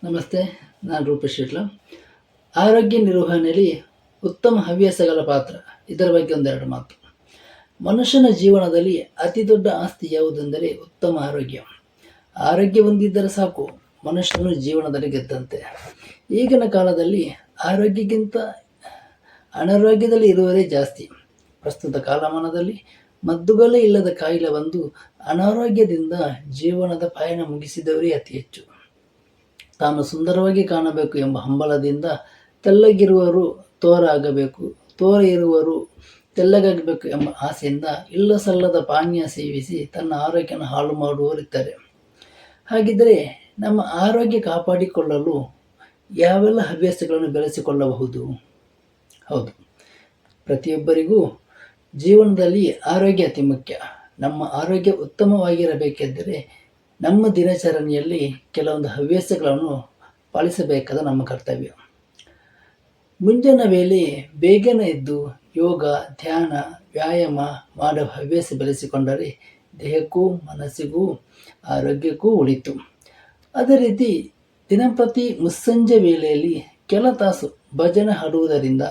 ನಮಸ್ತೆ, ನಾನು ರೂಪೇಶ್ ಶೆಟ್ಲ. ಆರೋಗ್ಯ ನಿರ್ವಹಣೆಯಲ್ಲಿ ಉತ್ತಮ ಹವ್ಯಾಸಗಳ ಪಾತ್ರ, ಇದರ ಬಗ್ಗೆ ಒಂದೆರಡು ಮಾತು. ಮನುಷ್ಯನ ಜೀವನದಲ್ಲಿ ಅತಿ ದೊಡ್ಡ ಆಸ್ತಿ ಯಾವುದೆಂದರೆ ಉತ್ತಮ ಆರೋಗ್ಯ. ಆರೋಗ್ಯ ಹೊಂದಿದ್ದರೆ ಸಾಕು, ಮನುಷ್ಯನು ಜೀವನದಲ್ಲಿ ಗೆದ್ದಂತೆ. ಈಗಿನ ಕಾಲದಲ್ಲಿ ಆರೋಗ್ಯಕ್ಕಿಂತ ಅನಾರೋಗ್ಯದಲ್ಲಿ ಇರುವವರೇ ಜಾಸ್ತಿ. ಪ್ರಸ್ತುತ ಕಾಲಮಾನದಲ್ಲಿ ಮದ್ದುಗಳೇ ಇಲ್ಲದ ಕಾಯಿಲೆ ಬಂದು ಅನಾರೋಗ್ಯದಿಂದ ಜೀವನದ ಪಯಣ ಮುಗಿಸಿದವರೇ ಅತಿ ಹೆಚ್ಚು. ತಾನು ಸುಂದರವಾಗಿ ಕಾಣಬೇಕು ಎಂಬ ಹಂಬಲದಿಂದ ತೆಳ್ಳಗಿರುವವರು ತೋರ ಆಗಬೇಕು, ತೋರ ಇರುವರು ತೆಳ್ಳಗಾಗಬೇಕು ಎಂಬ ಆಸೆಯಿಂದ ಇಲ್ಲ ಸಲ್ಲದ ಪಾನೀಯ ಸೇವಿಸಿ ತನ್ನ ಆರೋಗ್ಯನ ಹಾಳು ಮಾಡುವವರಿದ್ದಾರೆ. ಹಾಗಿದ್ದರೆ ನಮ್ಮ ಆರೋಗ್ಯ ಕಾಪಾಡಿಕೊಳ್ಳಲು ಯಾವೆಲ್ಲ ಹವ್ಯಾಸಗಳನ್ನು ಬೆಳೆಸಿಕೊಳ್ಳಬಹುದು? ಹೌದು, ಪ್ರತಿಯೊಬ್ಬರಿಗೂ ಜೀವನದಲ್ಲಿ ಆರೋಗ್ಯ ಅತಿ ಮುಖ್ಯ. ನಮ್ಮ ಆರೋಗ್ಯ ಉತ್ತಮವಾಗಿರಬೇಕೆಂದರೆ ನಮ್ಮ ದಿನಚರಣೆಯಲ್ಲಿ ಕೆಲವೊಂದು ಹವ್ಯಾಸಗಳನ್ನು ಪಾಲಿಸಬೇಕಾದ ನಮ್ಮ ಕರ್ತವ್ಯ. ಮುಂಜಾನೆ ವೇಳೆ ಬೇಗನೆ ಎದ್ದು ಯೋಗ, ಧ್ಯಾನ, ವ್ಯಾಯಾಮ ಮಾಡುವ ಹವ್ಯಾಸ ಬೆಳೆಸಿಕೊಂಡರೆ ದೇಹಕ್ಕೂ ಮನಸ್ಸಿಗೂ ಆರೋಗ್ಯಕ್ಕೂ ಒಳಿತು. ಅದೇ ರೀತಿ ದಿನಂಪ್ರತಿ ಮುಸ್ಸಂಜೆ ವೇಳೆಯಲ್ಲಿ ಕೆಲ ತಾಸು ಭಜನೆ ಹಾಡುವುದರಿಂದ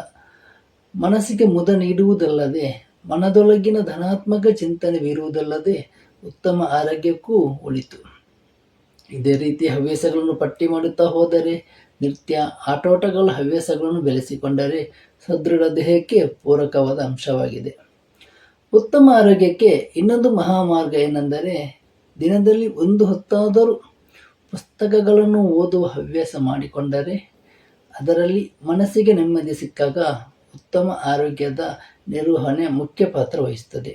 ಮನಸ್ಸಿಗೆ ಮುದ ನೀಡುವುದಲ್ಲದೆ ಮನದೊಳಗಿನ ಧನಾತ್ಮಕ ಚಿಂತನೆವಿರುವುದಲ್ಲದೆ ಉತ್ತಮ ಆರೋಗ್ಯಕ್ಕೂ ಒಳಿತು. ಇದೇ ರೀತಿ ಹವ್ಯಾಸಗಳನ್ನು ಪಟ್ಟಿ ಮಾಡುತ್ತಾ ಹೋದರೆ ನೃತ್ಯ, ಆಟೋಟಗಳ ಹವ್ಯಾಸಗಳನ್ನು ಬೆಳೆಸಿಕೊಂಡರೆ ಸದೃಢ ದೇಹಕ್ಕೆ ಪೂರಕವಾದ ಅಂಶವಾಗಿದೆ. ಉತ್ತಮ ಆರೋಗ್ಯಕ್ಕೆ ಇನ್ನೊಂದು ಮಹಾಮಾರ್ಗ ಏನೆಂದರೆ ದಿನದಲ್ಲಿ ಒಂದು ಹೊತ್ತಾದರೂ ಪುಸ್ತಕಗಳನ್ನು ಓದುವ ಹವ್ಯಾಸ ಮಾಡಿಕೊಂಡರೆ ಅದರಲ್ಲಿ ಮನಸ್ಸಿಗೆ ನೆಮ್ಮದಿ ಸಿಕ್ಕಾಗ ಉತ್ತಮ ಆರೋಗ್ಯದ ನಿರ್ವಹಣೆ ಮುಖ್ಯ ಪಾತ್ರ ವಹಿಸುತ್ತದೆ.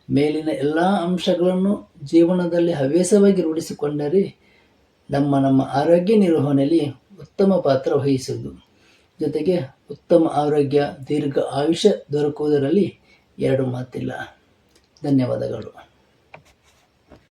ಮೇಲಿನ ಎಲ್ಲ ಅಂಶಗಳನ್ನು ಜೀವನದಲ್ಲಿ ಹವ್ಯಾಸವಾಗಿ ರೂಢಿಸಿಕೊಂಡರೆ ನಮ್ಮ ಆರೋಗ್ಯ ನಿರ್ವಹಣೆಯಲ್ಲಿ ಉತ್ತಮ ಪಾತ್ರ ವಹಿಸುವುದು, ಜೊತೆಗೆ ಉತ್ತಮ ಆರೋಗ್ಯ, ದೀರ್ಘ ಆಯುಷ್ಯ ದೊರಕುವುದರಲ್ಲಿ ಎರಡು ಮಾತಿಲ್ಲ. ಧನ್ಯವಾದಗಳು.